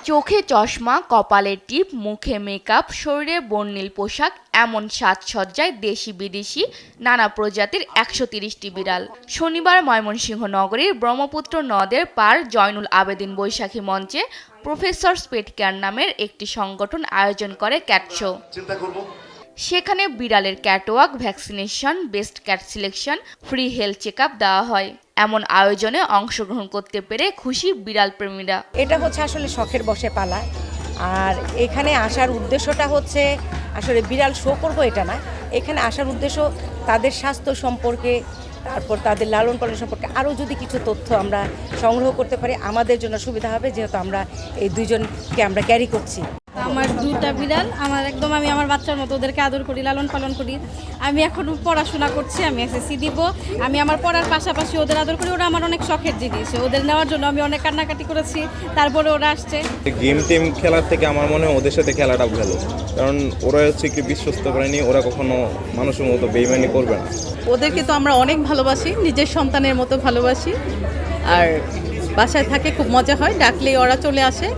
চোখে চশমা, কপালে টিপ, মুখে মেকআপ, শরীরে বর্ণিল পোশাক, এমন সাজসজ্জায় দেশি বিদেশি নানা প্রজাতির ১৩০টি বিড়াল। শনিবার ময়মনসিংহ নগরীর ব্রহ্মপুত্র নদের পাড় জয়নুল আবেদিন বৈশাখী মঞ্চে প্রফেসরস পেট কেয়ার নামের একটি সংগঠন আয়োজন করে ক্যাট শো। সেখানে বিড়ালের catwalk, vaccination, best cat selection, free health checkup দেওয়া হয়। এমন আয়োজনে অংশগ্রহণ করতে পেরে খুশি বিড়াল প্রেমীরা। এটা হচ্ছে আসলে শখের বশে পালা, আর এখানে আসার উদ্দেশ্যটা হচ্ছে আসলে বিড়াল শো করবো এটা না, এখানে আসার উদ্দেশ্য তাদের স্বাস্থ্য সম্পর্কে, তারপর তাদের লালন পালন সম্পর্কে আরও যদি কিছু তথ্য আমরা সংগ্রহ করতে পারি আমাদের জন্য সুবিধা হবে, যেহেতু আমরা এই দুইজনকে আমরা ক্যারি করছি। আমার দুটা বিড়াল, আমি আমার বাচ্চার মতো ওদেরকে আদর করি, লালন পালন করি। আমি এখন পড়াশোনা করছি, আমি এসএসসি দিব। আমি আমার পড়ার পাশাপাশি ওদের আদর করি। ওরা আমার অনেক শখের জিনিস, ওদের নেওয়ার জন্য আমি অনেক কান্নাকাটি করেছি, তারপরে ওরা আসছে। গেম খেলার থেকে আমার মনে হয় ওদের সাথে খেলাটা ভালো, কারণ ওরা হচ্ছে কি বিশ্বস্ত প্রাণী, ওরা কখনো মানুষের মতো বেইমানি করবে না। ওদেরকে তো আমরা অনেক ভালোবাসি, নিজের সন্তানের মতো ভালোবাসি, আর বাসায় থাকে খুব মজা হয়, ডাকলেই ওরা চলে আসে।